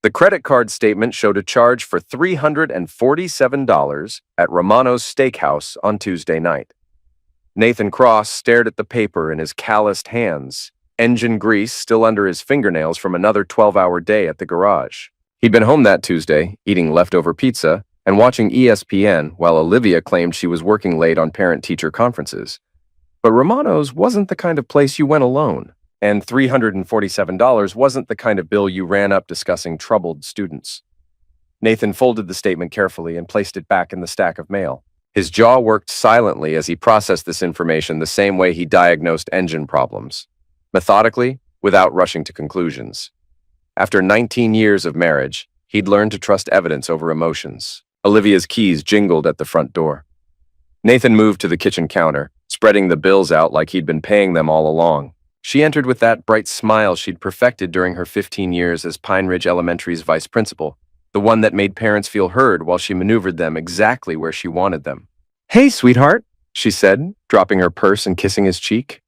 The credit card statement showed a charge for $347 at Romano's Steakhouse on Tuesday night. Nathan Cross stared at the paper in his calloused hands, engine grease still under his fingernails from another 12-hour day at the garage. He'd been home that Tuesday, eating leftover pizza and watching ESPN while Olivia claimed she was working late on parent-teacher conferences. But Romano's wasn't the kind of place you went alone, and $347 wasn't the kind of bill you ran up discussing troubled students. Nathan folded the statement carefully and placed it back in the stack of mail. His jaw worked silently as he processed this information the same way he diagnosed engine problems, methodically, without rushing to conclusions. After 19 years of marriage, he'd learned to trust evidence over emotions. Olivia's keys jingled at the front door. Nathan moved to the kitchen counter, spreading the bills out like he'd been paying them all along. She entered with that bright smile she'd perfected during her 15 years as Pine Ridge Elementary's vice principal, the one that made parents feel heard while she maneuvered them exactly where she wanted them. "Hey, sweetheart," she said, dropping her purse and kissing his cheek.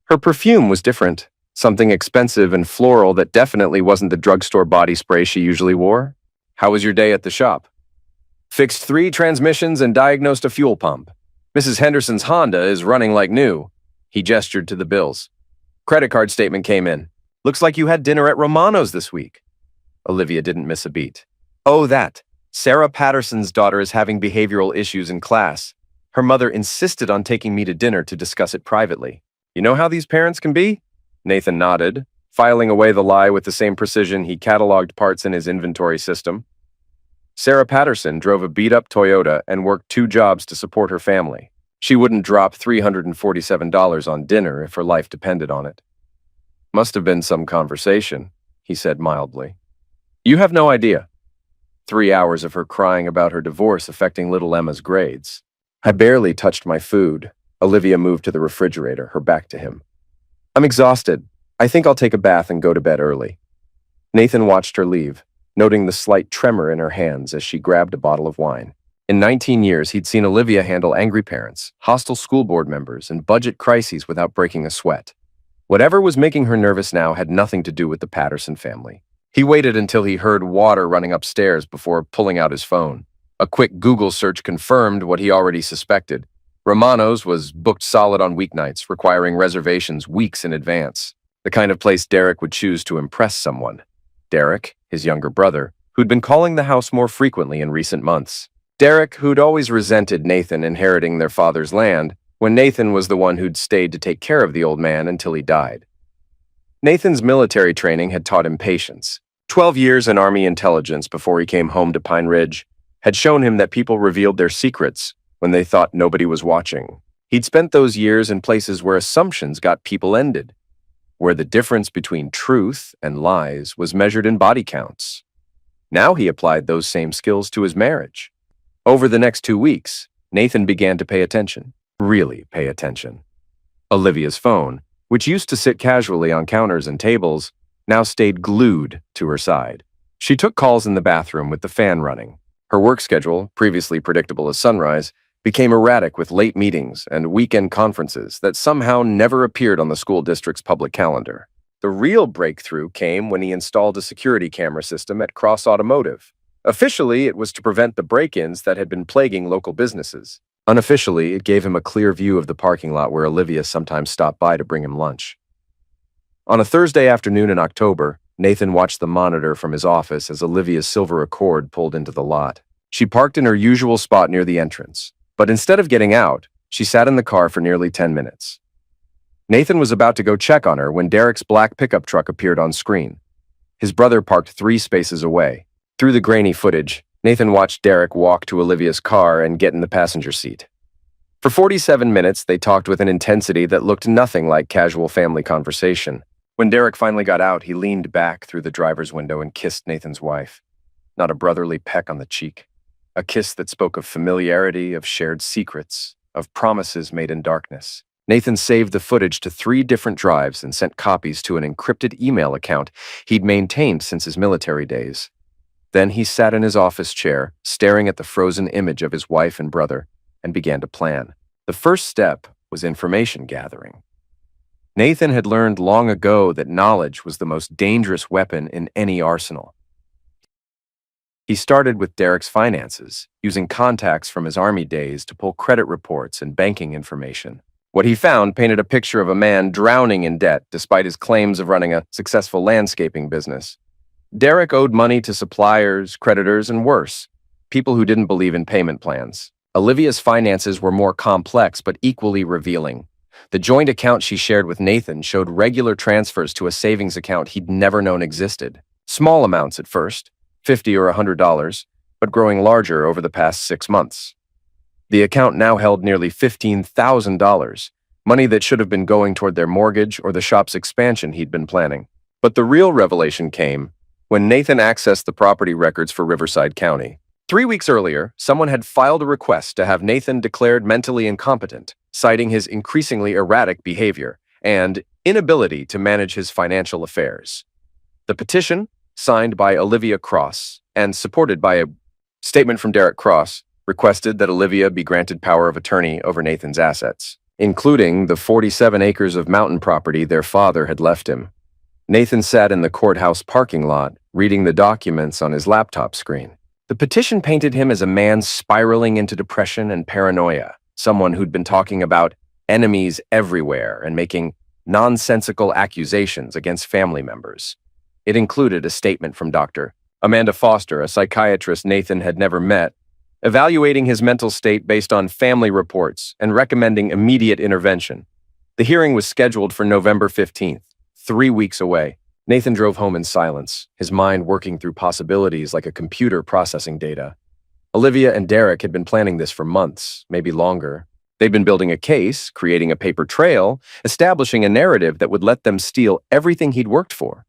Her perfume was different, something expensive and floral that definitely wasn't the drugstore body spray she usually wore. "How was your day at the shop?" "Fixed 3 transmissions and diagnosed a fuel pump. Mrs. Henderson's Honda is running like new." He gestured to the bills. Credit card statement came in. "Looks like you had dinner at Romano's this week." Olivia didn't miss a beat. "Oh, that. Sarah Patterson's daughter is having behavioral issues in class. Her mother insisted on taking me to dinner to discuss it privately. You know how these parents can be?" Nathan nodded, filing away the lie with the same precision he cataloged parts in his inventory system. Sarah Patterson drove a beat-up Toyota and worked 2 jobs to support her family. She wouldn't drop $347 on dinner if her life depended on it. "Must have been some conversation," he said mildly. "You have no idea. 3 hours of her crying about her divorce affecting little Emma's grades. I barely touched my food." Olivia moved to the refrigerator, her back to him. "I'm exhausted. I think I'll take a bath and go to bed early." Nathan watched her leave, noting the slight tremor in her hands as she grabbed a bottle of wine. In 19 years, he'd seen Olivia handle angry parents, hostile school board members, and budget crises without breaking a sweat. Whatever was making her nervous now had nothing to do with the Patterson family. He waited until he heard water running upstairs before pulling out his phone. A quick Google search confirmed what he already suspected. Romano's was booked solid on weeknights, requiring reservations weeks in advance. The kind of place Derek would choose to impress someone. Derek, his younger brother, who'd been calling the house more frequently in recent months. Derek, who'd always resented Nathan inheriting their father's land, when Nathan was the one who'd stayed to take care of the old man until he died. Nathan's military training had taught him patience. 12 years in Army intelligence before he came home to Pine Ridge had shown him that people revealed their secrets when they thought nobody was watching. He'd spent those years in places where assumptions got people ended, where the difference between truth and lies was measured in body counts. Now he applied those same skills to his marriage. Over the next 2 weeks, Nathan began to pay attention, really pay attention. Olivia's phone, which used to sit casually on counters and tables, now stayed glued to her side. She took calls in the bathroom with the fan running. Her work schedule, previously predictable as sunrise, became erratic with late meetings and weekend conferences that somehow never appeared on the school district's public calendar. The real breakthrough came when he installed a security camera system at Cross Automotive. Officially, it was to prevent the break-ins that had been plaguing local businesses. Unofficially, it gave him a clear view of the parking lot where Olivia sometimes stopped by to bring him lunch. On a Thursday afternoon in October, Nathan watched the monitor from his office as Olivia's silver Accord pulled into the lot. She parked in her usual spot near the entrance, but instead of getting out, she sat in the car for nearly 10 minutes. Nathan was about to go check on her when Derek's black pickup truck appeared on screen. His brother parked 3 spaces away. Through the grainy footage, Nathan watched Derek walk to Olivia's car and get in the passenger seat. For 47 minutes, they talked with an intensity that looked nothing like casual family conversation. When Derek finally got out, he leaned back through the driver's window and kissed Nathan's wife. Not a brotherly peck on the cheek. A kiss that spoke of familiarity, of shared secrets, of promises made in darkness. Nathan saved the footage to 3 different drives and sent copies to an encrypted email account he'd maintained since his military days. Then he sat in his office chair, staring at the frozen image of his wife and brother, and began to plan. The first step was information gathering. Nathan had learned long ago that knowledge was the most dangerous weapon in any arsenal. He started with Derek's finances, using contacts from his army days to pull credit reports and banking information. What he found painted a picture of a man drowning in debt despite his claims of running a successful landscaping business. Derek owed money to suppliers, creditors, and worse, people who didn't believe in payment plans. Olivia's finances were more complex but equally revealing. The joint account she shared with Nathan showed regular transfers to a savings account he'd never known existed. Small amounts at first, $50 or $100, but growing larger over the past 6 months. The account now held nearly $15,000, money that should have been going toward their mortgage or the shop's expansion he'd been planning. But the real revelation came when Nathan accessed the property records for Riverside County. 3 weeks earlier, someone had filed a request to have Nathan declared mentally incompetent, citing his increasingly erratic behavior and inability to manage his financial affairs. The petition, signed by Olivia Cross and supported by a statement from Derek Cross, requested that Olivia be granted power of attorney over Nathan's assets, including the 47 acres of mountain property their father had left him. Nathan sat in the courthouse parking lot, reading the documents on his laptop screen. The petition painted him as a man spiraling into depression and paranoia, someone who'd been talking about enemies everywhere and making nonsensical accusations against family members. It included a statement from Dr. Amanda Foster, a psychiatrist Nathan had never met, evaluating his mental state based on family reports and recommending immediate intervention. The hearing was scheduled for November 15th, 3 weeks away. Nathan drove home in silence, his mind working through possibilities like a computer processing data. Olivia and Derek had been planning this for months, maybe longer. They'd been building a case, creating a paper trail, establishing a narrative that would let them steal everything he'd worked for.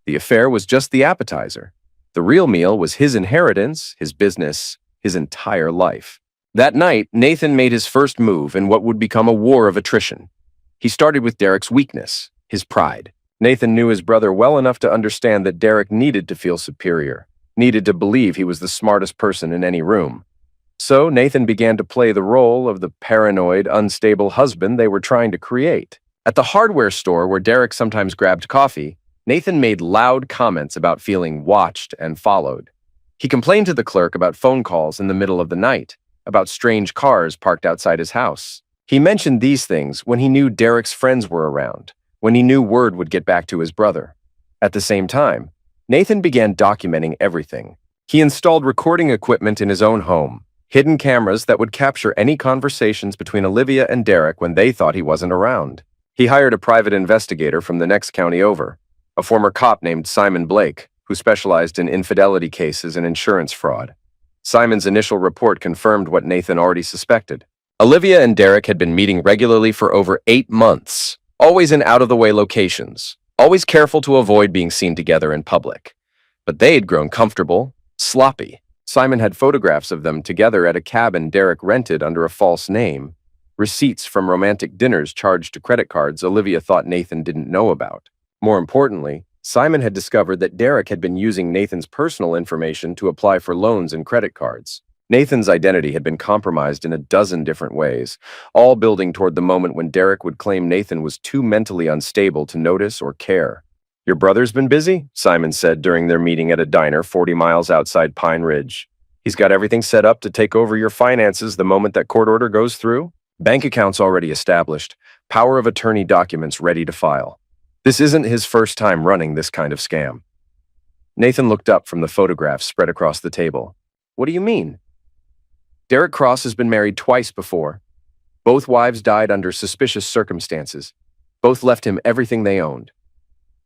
The affair was just the appetizer. The real meal was his inheritance, his business, his entire life. That night, Nathan made his first move in what would become a war of attrition. He started with Derek's weakness, his pride. Nathan knew his brother well enough to understand that Derek needed to feel superior, needed to believe he was the smartest person in any room. So Nathan began to play the role of the paranoid, unstable husband they were trying to create. At the hardware store where Derek sometimes grabbed coffee, Nathan made loud comments about feeling watched and followed. He complained to the clerk about phone calls in the middle of the night, about strange cars parked outside his house. He mentioned these things when he knew Derek's friends were around, when he knew word would get back to his brother. At the same time, Nathan began documenting everything. He installed recording equipment in his own home, hidden cameras that would capture any conversations between Olivia and Derek when they thought he wasn't around. He hired a private investigator from the next county over, a former cop named Simon Blake, who specialized in infidelity cases and insurance fraud. Simon's initial report confirmed what Nathan already suspected. Olivia and Derek had been meeting regularly for over 8 months, always in out-of-the-way locations, always careful to avoid being seen together in public. But they'd grown comfortable, sloppy. Simon had photographs of them together at a cabin Derek rented under a false name, receipts from romantic dinners charged to credit cards Olivia thought Nathan didn't know about. More importantly, Simon had discovered that Derek had been using Nathan's personal information to apply for loans and credit cards. Nathan's identity had been compromised in a dozen different ways, all building toward the moment when Derek would claim Nathan was too mentally unstable to notice or care. "Your brother's been busy?" Simon said during their meeting at a diner 40 miles outside Pine Ridge. "He's got everything set up to take over your finances the moment that court order goes through? Bank accounts already established, power of attorney documents ready to file. This isn't his first time running this kind of scam." Nathan looked up from the photographs spread across the table. "What do you mean?" "Derek Cross has been married twice before. Both wives died under suspicious circumstances. Both left him everything they owned.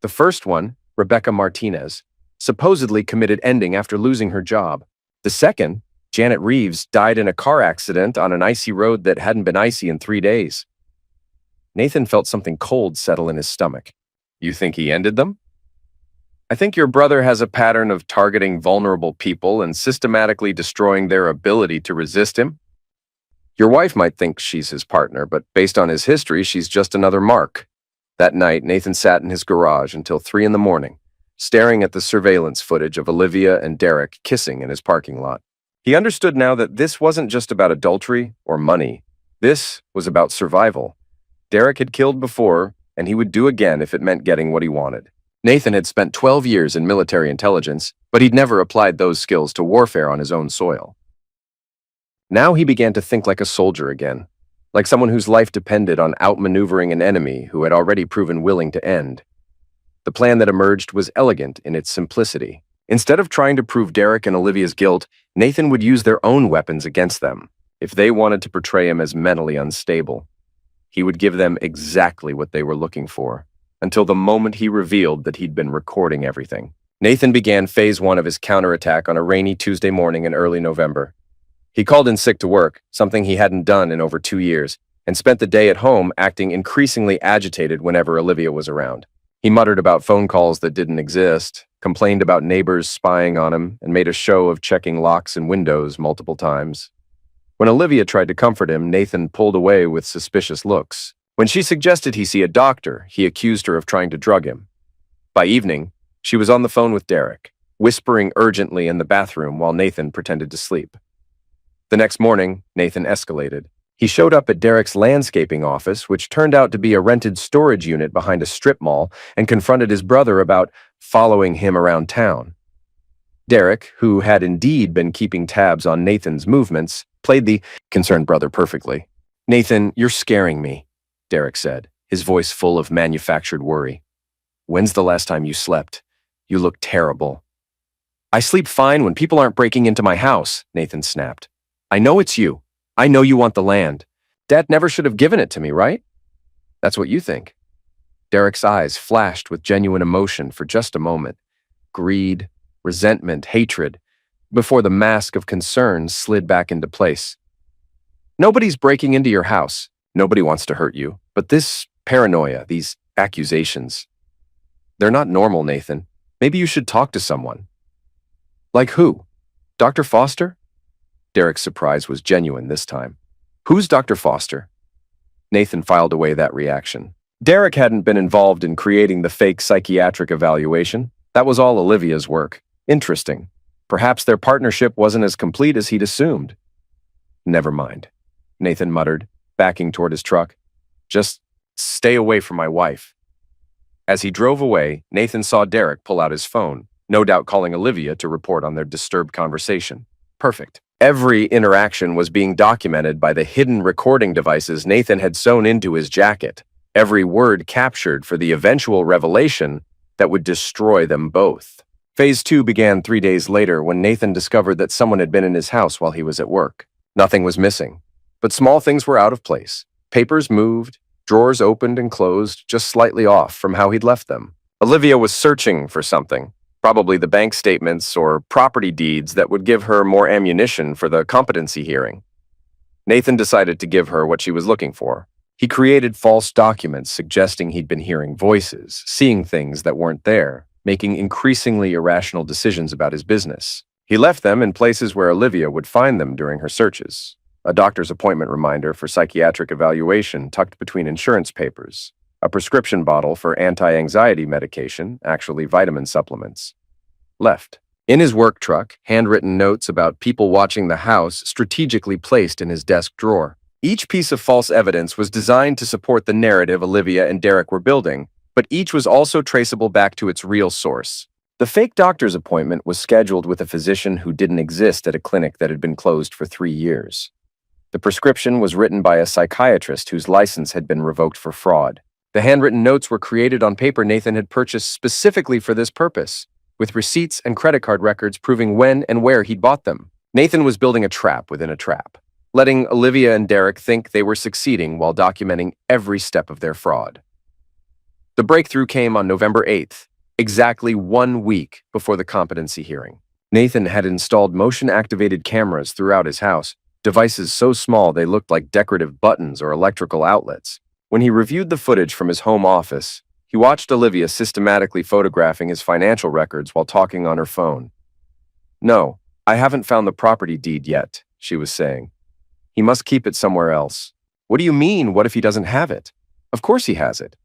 The first one, Rebecca Martinez, supposedly committed ending after losing her job. The second, Janet Reeves, died in a car accident on an icy road that hadn't been icy in 3 days." Nathan felt something cold settle in his stomach. "You think he ended them?" "I think your brother has a pattern of targeting vulnerable people and systematically destroying their ability to resist him. Your wife might think she's his partner, but based on his history, she's just another mark." That night, Nathan sat in his garage until 3 in the morning, staring at the surveillance footage of Olivia and Derek kissing in his parking lot. He understood now that this wasn't just about adultery or money. This was about survival. Derek had killed before, and he would do again if it meant getting what he wanted. Nathan had spent 12 years in military intelligence, but he'd never applied those skills to warfare on his own soil. Now he began to think like a soldier again, like someone whose life depended on outmaneuvering an enemy who had already proven willing to end. The plan that emerged was elegant in its simplicity. Instead of trying to prove Derek and Olivia's guilt, Nathan would use their own weapons against them. If they wanted to portray him as mentally unstable, he would give them exactly what they were looking for, until the moment he revealed that he'd been recording everything. Nathan began phase 1 of his counterattack on a rainy Tuesday morning in early November. He called in sick to work, something he hadn't done in over 2 years, and spent the day at home acting increasingly agitated whenever Olivia was around. He muttered about phone calls that didn't exist, complained about neighbors spying on him, and made a show of checking locks and windows multiple times. When Olivia tried to comfort him, Nathan pulled away with suspicious looks. When she suggested he see a doctor, he accused her of trying to drug him. By evening, she was on the phone with Derek, whispering urgently in the bathroom while Nathan pretended to sleep. The next morning, Nathan escalated. He showed up at Derek's landscaping office, which turned out to be a rented storage unit behind a strip mall, and confronted his brother about following him around town. Derek, who had indeed been keeping tabs on Nathan's movements, played the concerned brother perfectly. "Nathan, you're scaring me," Derek said, his voice full of manufactured worry. "When's the last time you slept? You look terrible." "I sleep fine when people aren't breaking into my house," Nathan snapped. "I know it's you. I know you want the land. Dad never should have given it to me, right?" "That's what you think." Derek's eyes flashed with genuine emotion for just a moment. Greed, resentment, hatred, before the mask of concern slid back into place. "Nobody's breaking into your house. Nobody wants to hurt you. But this paranoia, these accusations, they're not normal, Nathan. Maybe you should talk to someone." "Like who? Dr. Foster?" Derek's surprise was genuine this time. "Who's Dr. Foster?" Nathan filed away that reaction. Derek hadn't been involved in creating the fake psychiatric evaluation. That was all Olivia's work. Interesting. Perhaps their partnership wasn't as complete as he'd assumed. "Never mind," Nathan muttered, backing toward his truck. "Just stay away from my wife." As he drove away, Nathan saw Derek pull out his phone, no doubt calling Olivia to report on their disturbed conversation. Perfect. Every interaction was being documented by the hidden recording devices Nathan had sewn into his jacket, every word captured for the eventual revelation that would destroy them both. Phase 2 began 3 days later when Nathan discovered that someone had been in his house while he was at work. Nothing was missing, but small things were out of place. Papers moved, drawers opened and closed just slightly off from how he'd left them. Olivia was searching for something. Probably the bank statements or property deeds that would give her more ammunition for the competency hearing. Nathan decided to give her what she was looking for. He created false documents suggesting he'd been hearing voices, seeing things that weren't there, making increasingly irrational decisions about his business. He left them in places where Olivia would find them during her searches. A doctor's appointment reminder for psychiatric evaluation tucked between insurance papers. A prescription bottle for anti-anxiety medication, actually vitamin supplements. Left. In his work truck, handwritten notes about people watching the house strategically placed in his desk drawer. Each piece of false evidence was designed to support the narrative Olivia and Derek were building, but each was also traceable back to its real source. The fake doctor's appointment was scheduled with a physician who didn't exist at a clinic that had been closed for 3 years. The prescription was written by a psychiatrist whose license had been revoked for fraud. The handwritten notes were created on paper Nathan had purchased specifically for this purpose, with receipts and credit card records proving when and where he'd bought them. Nathan was building a trap within a trap, letting Olivia and Derek think they were succeeding while documenting every step of their fraud. The breakthrough came on November 8th, exactly 1 week before the competency hearing. Nathan had installed motion-activated cameras throughout his house, devices so small they looked like decorative buttons or electrical outlets. When he reviewed the footage from his home office, he watched Olivia systematically photographing his financial records while talking on her phone. "No, I haven't found the property deed yet," she was saying. "He must keep it somewhere else." "What do you mean, what if he doesn't have it?" "Of course he has it.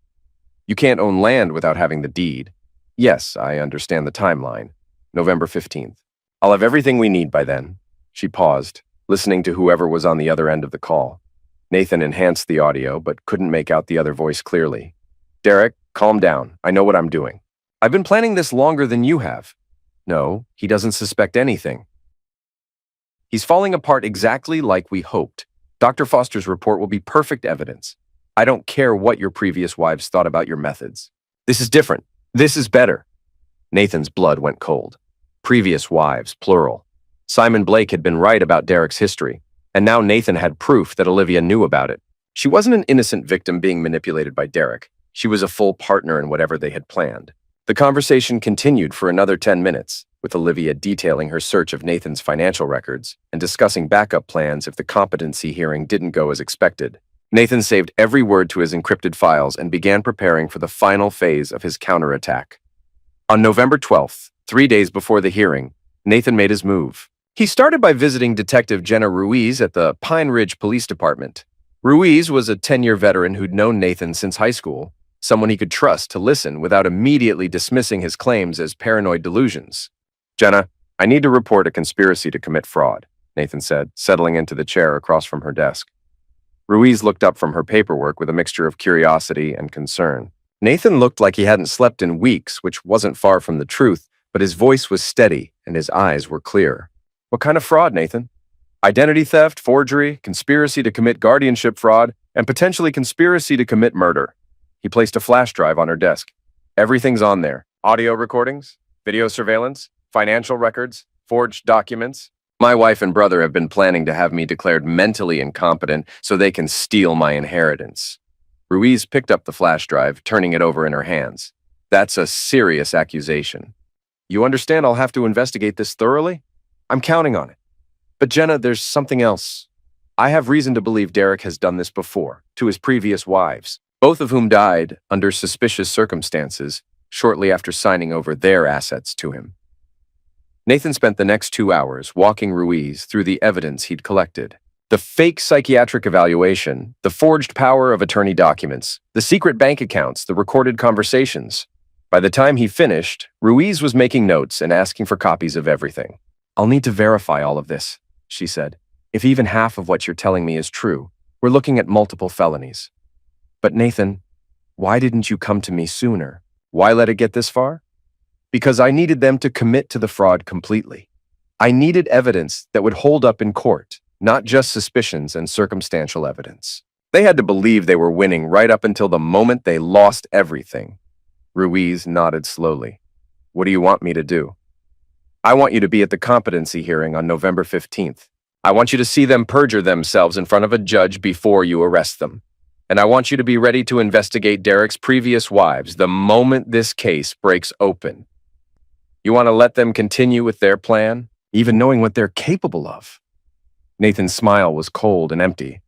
You can't own land without having the deed." "Yes, I understand the timeline. November 15th. I'll have everything we need by then." She paused, listening to whoever was on the other end of the call. Nathan enhanced the audio, but couldn't make out the other voice clearly. "Derek, calm down. I know what I'm doing." I've been planning this longer than you have. No, he doesn't suspect anything. He's falling apart exactly like we hoped. Dr. Foster's report will be perfect evidence. I don't care what your previous wives thought about your methods. This is different. This is better. Nathan's blood went cold. Previous wives, plural. Simon Blake had been right about Derek's history, and now Nathan had proof that Olivia knew about it. She wasn't an innocent victim being manipulated by Derek. She was a full partner in whatever they had planned. The conversation continued for another 10 minutes, with Olivia detailing her search of Nathan's financial records and discussing backup plans if the competency hearing didn't go as expected. Nathan saved every word to his encrypted files and began preparing for the final phase of his counterattack. On November 12th, 3 days before the hearing, Nathan made his move. He started by visiting Detective Jenna Ruiz at the Pine Ridge Police Department. Ruiz was a 10-year veteran who'd known Nathan since high school, someone he could trust to listen without immediately dismissing his claims as paranoid delusions. "Jenna, I need to report a conspiracy to commit fraud," Nathan said, settling into the chair across from her desk. Ruiz looked up from her paperwork with a mixture of curiosity and concern. Nathan looked like he hadn't slept in weeks, which wasn't far from the truth, but his voice was steady and his eyes were clear. "What kind of fraud, Nathan?" "Identity theft, forgery, conspiracy to commit guardianship fraud, and potentially conspiracy to commit murder." He placed a flash drive on her desk. "Everything's on there. Audio recordings, video surveillance, financial records, forged documents. My wife and brother have been planning to have me declared mentally incompetent so they can steal my inheritance." Ruiz picked up the flash drive, turning it over in her hands. "That's a serious accusation. You understand I'll have to investigate this thoroughly? I'm counting on it. But Jenna, there's something else. I have reason to believe Derek has done this before, to his previous wives, both of whom died under suspicious circumstances shortly after signing over their assets to him." Nathan spent the next 2 hours walking Ruiz through the evidence he'd collected. The fake psychiatric evaluation, the forged power of attorney documents, the secret bank accounts, the recorded conversations. By the time he finished, Ruiz was making notes and asking for copies of everything. "I'll need to verify all of this," she said. "If even half of what you're telling me is true, we're looking at multiple felonies." "But Nathan, why didn't you come to me sooner? Why let it get this far?" "Because I needed them to commit to the fraud completely. I needed evidence that would hold up in court, not just suspicions and circumstantial evidence. They had to believe they were winning right up until the moment they lost everything." Ruiz nodded slowly. "What do you want me to do?" "I want you to be at the competency hearing on November 15th. I want you to see them perjure themselves in front of a judge before you arrest them. And I want you to be ready to investigate Derek's previous wives the moment this case breaks open. You want to let them continue with their plan, even knowing what they're capable of?" Nathan's smile was cold and empty.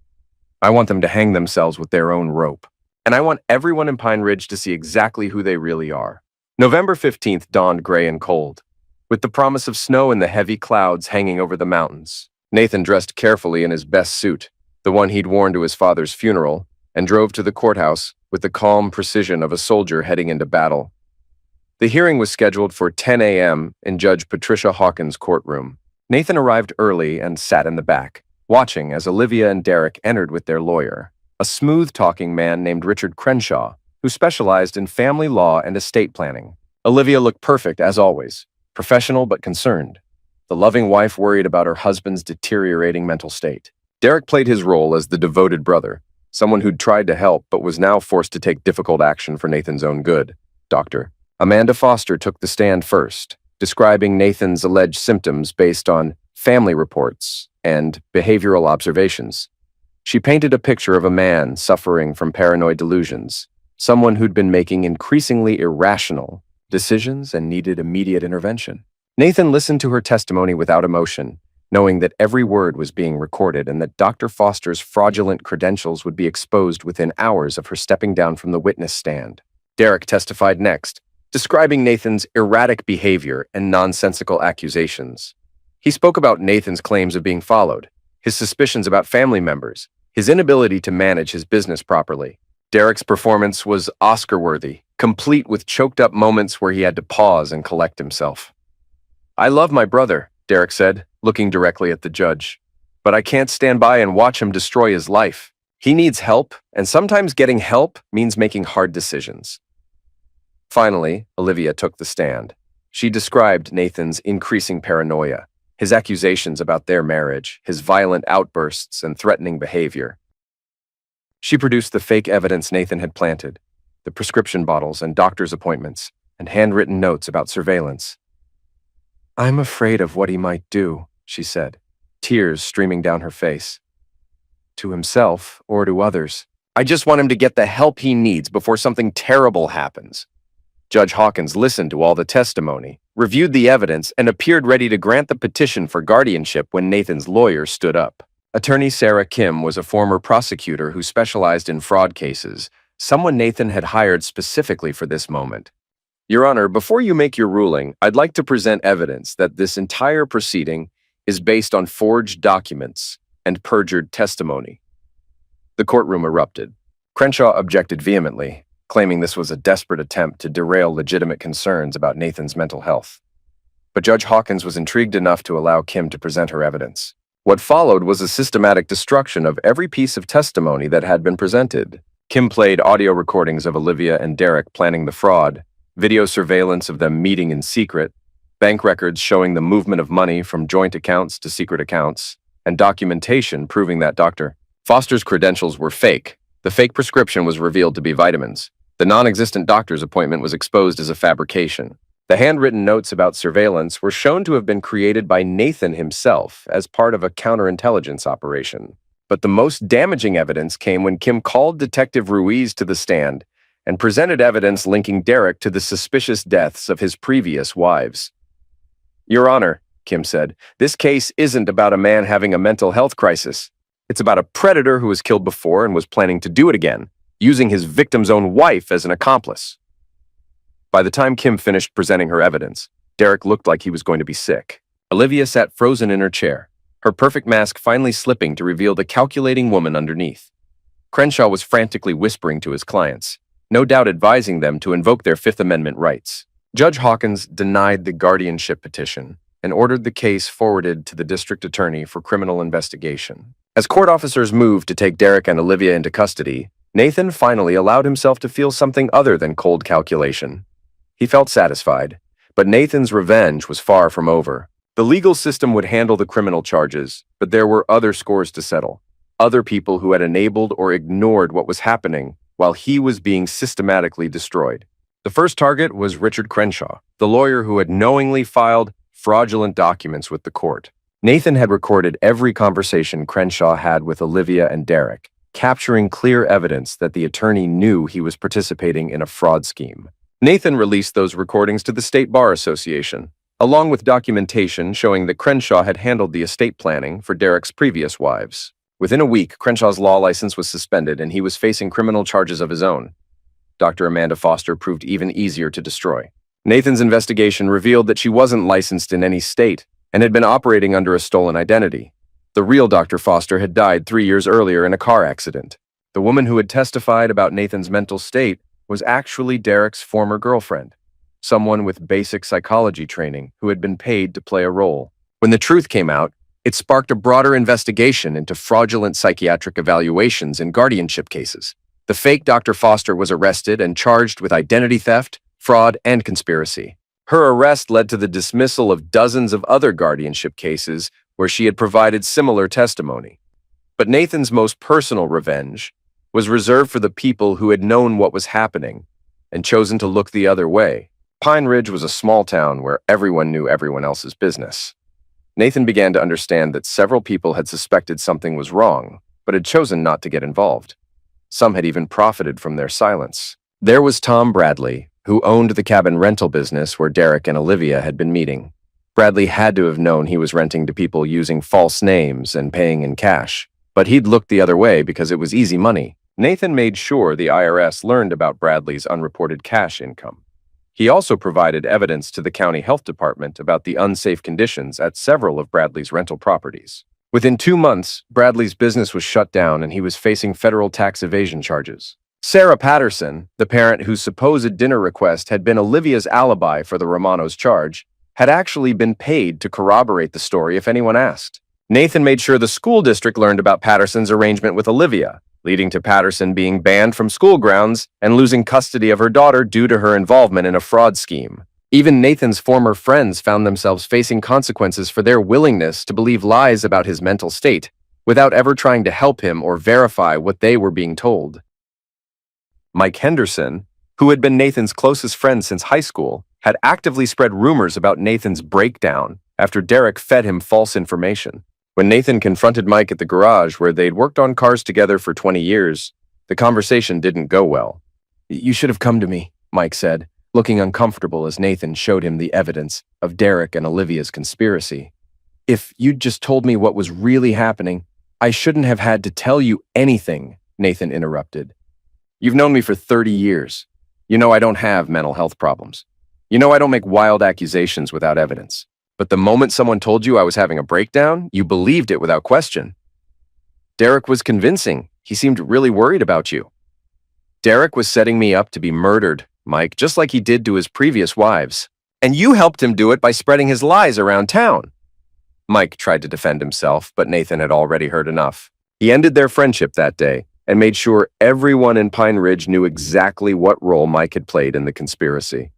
"I want them to hang themselves with their own rope. And I want everyone in Pine Ridge to see exactly who they really are." November 15th dawned gray and cold, with the promise of snow and the heavy clouds hanging over the mountains. Nathan dressed carefully in his best suit, the one he'd worn to his father's funeral, and drove to the courthouse with the calm precision of a soldier heading into battle. The hearing was scheduled for 10 a.m. in Judge Patricia Hawkins' courtroom. Nathan arrived early and sat in the back, watching as Olivia and Derek entered with their lawyer, a smooth-talking man named Richard Crenshaw, who specialized in family law and estate planning. Olivia looked perfect, as always, professional but concerned. The loving wife worried about her husband's deteriorating mental state. Derek played his role as the devoted brother, someone who'd tried to help but was now forced to take difficult action for Nathan's own good. Dr. Amanda Foster took the stand first, describing Nathan's alleged symptoms based on family reports and behavioral observations. She painted a picture of a man suffering from paranoid delusions, someone who'd been making increasingly irrational decisions and needed immediate intervention. Nathan listened to her testimony without emotion, knowing that every word was being recorded and that Dr. Foster's fraudulent credentials would be exposed within hours of her stepping down from the witness stand. Derek testified next, describing Nathan's erratic behavior and nonsensical accusations. He spoke about Nathan's claims of being followed, his suspicions about family members, his inability to manage his business properly. Derek's performance was Oscar-worthy, complete with choked-up moments where he had to pause and collect himself. "I love my brother," Derek said, looking directly at the judge. "But I can't stand by and watch him destroy his life. He needs help, and sometimes getting help means making hard decisions." Finally, Olivia took the stand. She described Nathan's increasing paranoia, his accusations about their marriage, his violent outbursts and threatening behavior. She produced the fake evidence Nathan had planted, the prescription bottles and doctor's appointments, and handwritten notes about surveillance. "I'm afraid of what he might do," she said, tears streaming down her face. "To himself or to others. I just want him to get the help he needs before something terrible happens." Judge Hawkins listened to all the testimony, reviewed the evidence, and appeared ready to grant the petition for guardianship when Nathan's lawyer stood up. Attorney Sarah Kim was a former prosecutor who specialized in fraud cases, someone Nathan had hired specifically for this moment. "Your Honor, before you make your ruling, I'd like to present evidence that this entire proceeding is based on forged documents and perjured testimony." The courtroom erupted. Crenshaw objected vehemently, claiming this was a desperate attempt to derail legitimate concerns about Nathan's mental health. But Judge Hawkins was intrigued enough to allow Kim to present her evidence. What followed was a systematic destruction of every piece of testimony that had been presented. Kim played audio recordings of Olivia and Derek planning the fraud, video surveillance of them meeting in secret, bank records showing the movement of money from joint accounts to secret accounts, and documentation proving that Dr. Foster's credentials were fake. The fake prescription was revealed to be vitamins. The non-existent doctor's appointment was exposed as a fabrication. The handwritten notes about surveillance were shown to have been created by Nathan himself as part of a counterintelligence operation. But the most damaging evidence came when Kim called Detective Ruiz to the stand and presented evidence linking Derek to the suspicious deaths of his previous wives. "Your Honor," Kim said, "this case isn't about a man having a mental health crisis. It's about a predator who was killed before and was planning to do it again, using his victim's own wife as an accomplice." By the time Kim finished presenting her evidence, Derek looked like he was going to be sick. Olivia sat frozen in her chair, her perfect mask finally slipping to reveal the calculating woman underneath. Crenshaw was frantically whispering to his clients, no doubt advising them to invoke their Fifth Amendment rights. Judge Hawkins denied the guardianship petition and ordered the case forwarded to the district attorney for criminal investigation. As court officers moved to take Derek and Olivia into custody, Nathan finally allowed himself to feel something other than cold calculation. He felt satisfied, but Nathan's revenge was far from over. The legal system would handle the criminal charges, but there were other scores to settle. Other people who had enabled or ignored what was happening while he was being systematically destroyed. The first target was Richard Crenshaw, the lawyer who had knowingly filed fraudulent documents with the court. Nathan had recorded every conversation Crenshaw had with Olivia and Derek, capturing clear evidence that the attorney knew he was participating in a fraud scheme. Nathan released those recordings to the State Bar Association, along with documentation showing that Crenshaw had handled the estate planning for Derek's previous wives. Within a week, Crenshaw's law license was suspended and he was facing criminal charges of his own. Dr. Amanda Foster proved even easier to destroy. Nathan's investigation revealed that she wasn't licensed in any state and had been operating under a stolen identity. The real Dr. Foster had died 3 years earlier in a car accident. The woman who had testified about Nathan's mental state was actually Derek's former girlfriend, someone with basic psychology training who had been paid to play a role. When the truth came out, it sparked a broader investigation into fraudulent psychiatric evaluations in guardianship cases. The fake Dr. Foster was arrested and charged with identity theft, fraud, and conspiracy. Her arrest led to the dismissal of dozens of other guardianship cases where she had provided similar testimony. But Nathan's most personal revenge was reserved for the people who had known what was happening and chosen to look the other way. Pine Ridge was a small town where everyone knew everyone else's business. Nathan began to understand that several people had suspected something was wrong, but had chosen not to get involved. Some had even profited from their silence. There was Tom Bradley, who owned the cabin rental business where Derek and Olivia had been meeting. Bradley had to have known he was renting to people using false names and paying in cash, but he'd looked the other way because it was easy money. Nathan made sure the IRS learned about Bradley's unreported cash income. He also provided evidence to the county health department about the unsafe conditions at several of Bradley's rental properties. Within 2 months, Bradley's business was shut down and he was facing federal tax evasion charges. Sarah Patterson, the parent whose supposed dinner request had been Olivia's alibi for the Romano's charge, had actually been paid to corroborate the story if anyone asked. Nathan made sure the school district learned about Patterson's arrangement with Olivia, leading to Patterson being banned from school grounds and losing custody of her daughter due to her involvement in a fraud scheme. Even Nathan's former friends found themselves facing consequences for their willingness to believe lies about his mental state, without ever trying to help him or verify what they were being told. Mike Henderson, who had been Nathan's closest friend since high school, had actively spread rumors about Nathan's breakdown after Derek fed him false information. When Nathan confronted Mike at the garage where they'd worked on cars together for 20 years, the conversation didn't go well. "You should have come to me," Mike said, looking uncomfortable as Nathan showed him the evidence of Derek and Olivia's conspiracy. "If you'd just told me what was really happening, I shouldn't have had to tell you anything," Nathan interrupted. "You've known me for 30 years. You know I don't have mental health problems. You know I don't make wild accusations without evidence. But the moment someone told you I was having a breakdown, you believed it without question. Derek was convincing. He seemed really worried about you." "Derek was setting me up to be murdered, Mike, just like he did to his previous wives. And you helped him do it by spreading his lies around town." Mike tried to defend himself, but Nathan had already heard enough. He ended their friendship that day and made sure everyone in Pine Ridge knew exactly what role Mike had played in the conspiracy.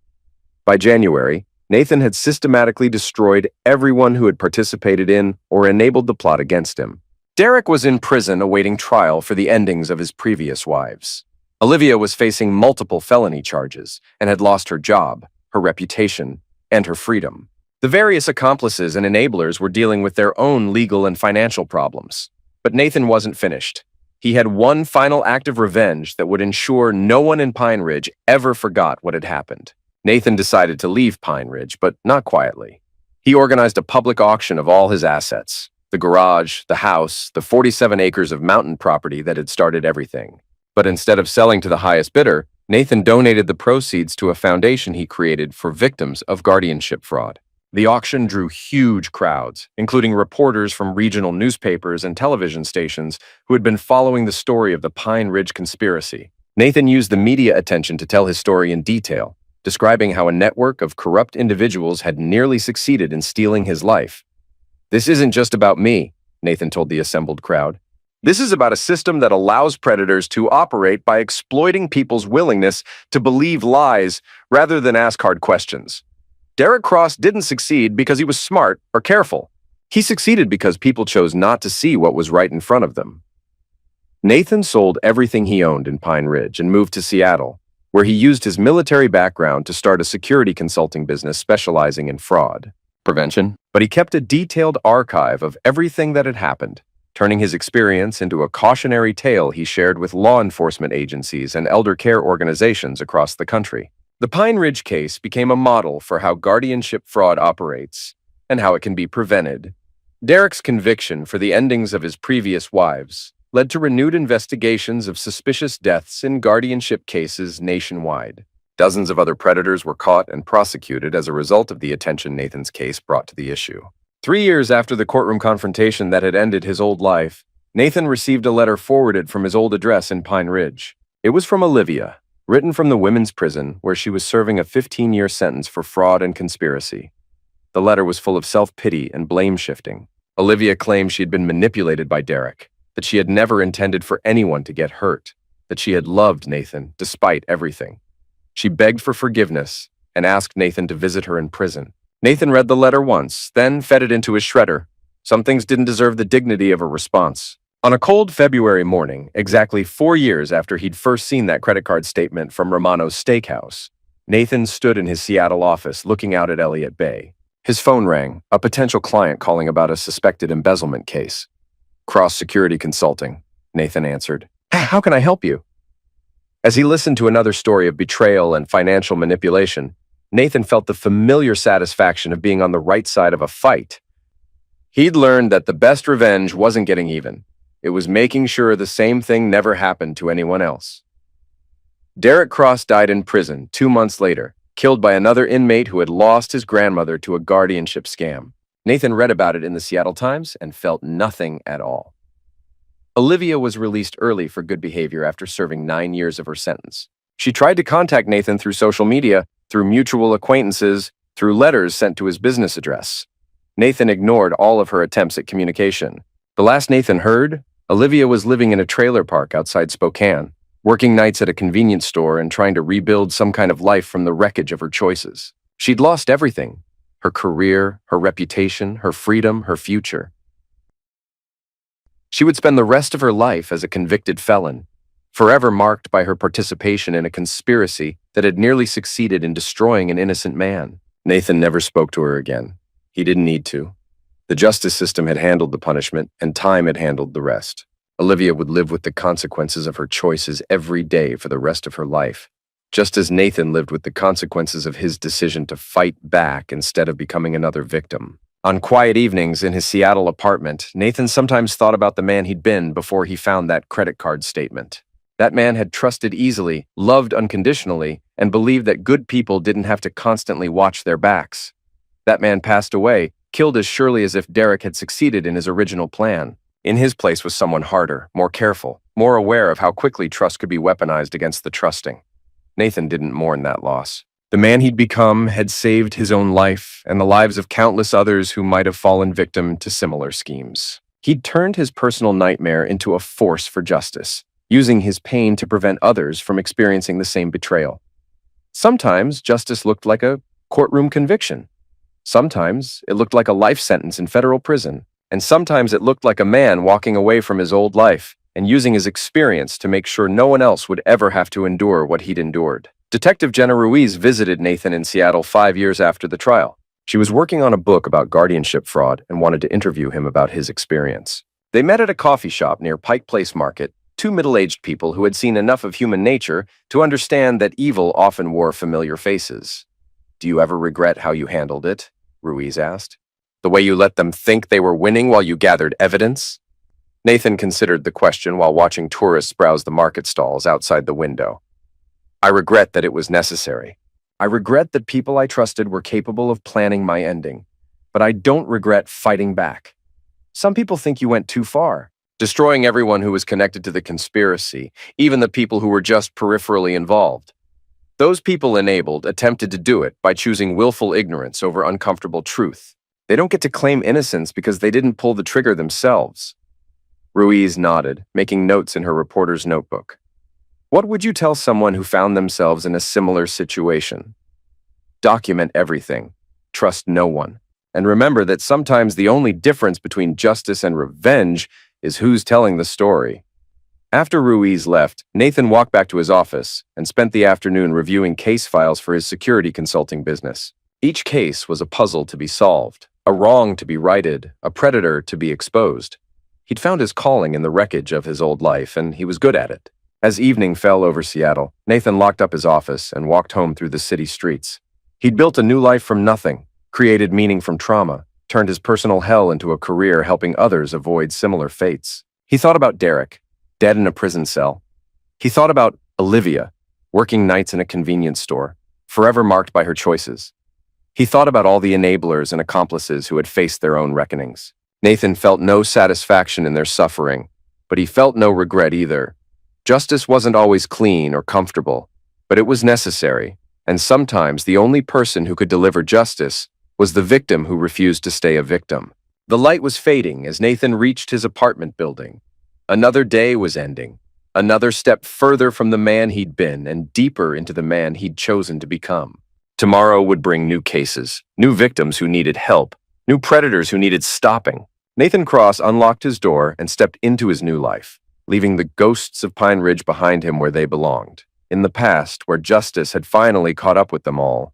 By January, Nathan had systematically destroyed everyone who had participated in or enabled the plot against him. Derek was in prison awaiting trial for the endings of his previous wives. Olivia was facing multiple felony charges and had lost her job, her reputation, and her freedom. The various accomplices and enablers were dealing with their own legal and financial problems. But Nathan wasn't finished. He had one final act of revenge that would ensure no one in Pine Ridge ever forgot what had happened. Nathan decided to leave Pine Ridge, but not quietly. He organized a public auction of all his assets: the garage, the house, the 47 acres of mountain property that had started everything. But instead of selling to the highest bidder, Nathan donated the proceeds to a foundation he created for victims of guardianship fraud. The auction drew huge crowds, including reporters from regional newspapers and television stations who had been following the story of the Pine Ridge conspiracy. Nathan used the media attention to tell his story in detail, describing how a network of corrupt individuals had nearly succeeded in stealing his life. "This isn't just about me," Nathan told the assembled crowd. "This is about a system that allows predators to operate by exploiting people's willingness to believe lies rather than ask hard questions. Derek Cross didn't succeed because he was smart or careful. He succeeded because people chose not to see what was right in front of them." Nathan sold everything he owned in Pine Ridge and moved to Seattle, where he used his military background to start a security consulting business specializing in fraud prevention. But he kept a detailed archive of everything that had happened, turning his experience into a cautionary tale he shared with law enforcement agencies and elder care organizations across the country. The Pine Ridge case became a model for how guardianship fraud operates and how it can be prevented. Derek's conviction for the endings of his previous wives led to renewed investigations of suspicious deaths in guardianship cases nationwide. Dozens of other predators were caught and prosecuted as a result of the attention Nathan's case brought to the issue. 3 years after the courtroom confrontation that had ended his old life, Nathan received a letter forwarded from his old address in Pine Ridge. It was from Olivia, written from the women's prison where she was serving a 15-year sentence for fraud and conspiracy. The letter was full of self-pity and blame-shifting. Olivia claimed she had been manipulated by Derek, that she had never intended for anyone to get hurt, that she had loved Nathan despite everything. She begged for forgiveness and asked Nathan to visit her in prison. Nathan read the letter once, then fed it into his shredder. Some things didn't deserve the dignity of a response. On a cold February morning, exactly 4 years after he'd first seen that credit card statement from Romano's Steakhouse, Nathan stood in his Seattle office looking out at Elliott Bay. His phone rang, a potential client calling about a suspected embezzlement case. "Cross Security Consulting," Nathan answered. "How can I help you?" As he listened to another story of betrayal and financial manipulation, Nathan felt the familiar satisfaction of being on the right side of a fight. He'd learned that the best revenge wasn't getting even. It was making sure the same thing never happened to anyone else. Derek Cross died in prison 2 months later, killed by another inmate who had lost his grandmother to a guardianship scam. Nathan read about it in the Seattle Times and felt nothing at all. Olivia was released early for good behavior after serving 9 years of her sentence. She tried to contact Nathan through social media, through mutual acquaintances, through letters sent to his business address. Nathan ignored all of her attempts at communication. The last Nathan heard, Olivia was living in a trailer park outside Spokane, working nights at a convenience store and trying to rebuild some kind of life from the wreckage of her choices. She'd lost everything: her career, her reputation, her freedom, her future. She would spend the rest of her life as a convicted felon, forever marked by her participation in a conspiracy that had nearly succeeded in destroying an innocent man. Nathan never spoke to her again. He didn't need to. The justice system had handled the punishment, and time had handled the rest. Olivia would live with the consequences of her choices every day for the rest of her life, just as Nathan lived with the consequences of his decision to fight back instead of becoming another victim. On quiet evenings in his Seattle apartment, Nathan sometimes thought about the man he'd been before he found that credit card statement. That man had trusted easily, loved unconditionally, and believed that good people didn't have to constantly watch their backs. That man passed away, killed as surely as if Derek had succeeded in his original plan. In his place was someone harder, more careful, more aware of how quickly trust could be weaponized against the trusting. Nathan didn't mourn that loss. The man he'd become had saved his own life and the lives of countless others who might have fallen victim to similar schemes. He'd turned his personal nightmare into a force for justice, using his pain to prevent others from experiencing the same betrayal. Sometimes justice looked like a courtroom conviction. Sometimes it looked like a life sentence in federal prison, and sometimes it looked like a man walking away from his old life and using his experience to make sure no one else would ever have to endure what he'd endured. Detective Jenna Ruiz visited Nathan in Seattle 5 years after the trial. She was working on a book about guardianship fraud and wanted to interview him about his experience. They met at a coffee shop near Pike Place Market, two middle-aged people who had seen enough of human nature to understand that evil often wore familiar faces. "Do you ever regret how you handled it?" Ruiz asked. "The way you let them think they were winning while you gathered evidence?" Nathan considered the question while watching tourists browse the market stalls outside the window. "I regret that it was necessary. I regret that people I trusted were capable of planning my ending. But I don't regret fighting back. Some people think you went too far, destroying everyone who was connected to the conspiracy, even the people who were just peripherally involved. Those people attempted to do it by choosing willful ignorance over uncomfortable truth. They don't get to claim innocence because they didn't pull the trigger themselves." Ruiz nodded, making notes in her reporter's notebook. "What would you tell someone who found themselves in a similar situation?" "Document everything. Trust no one. And remember that sometimes the only difference between justice and revenge is who's telling the story." After Ruiz left, Nathan walked back to his office and spent the afternoon reviewing case files for his security consulting business. Each case was a puzzle to be solved, a wrong to be righted, a predator to be exposed. He'd found his calling in the wreckage of his old life, and he was good at it. As evening fell over Seattle, Nathan locked up his office and walked home through the city streets. He'd built a new life from nothing, created meaning from trauma, turned his personal hell into a career helping others avoid similar fates. He thought about Derek, dead in a prison cell. He thought about Olivia, working nights in a convenience store, forever marked by her choices. He thought about all the enablers and accomplices who had faced their own reckonings. Nathan felt no satisfaction in their suffering, but he felt no regret either. Justice wasn't always clean or comfortable, but it was necessary, and sometimes the only person who could deliver justice was the victim who refused to stay a victim. The light was fading as Nathan reached his apartment building. Another day was ending, another step further from the man he'd been and deeper into the man he'd chosen to become. Tomorrow would bring new cases, new victims who needed help, new predators who needed stopping. Nathan Cross unlocked his door and stepped into his new life, leaving the ghosts of Pine Ridge behind him where they belonged, in the past where justice had finally caught up with them all.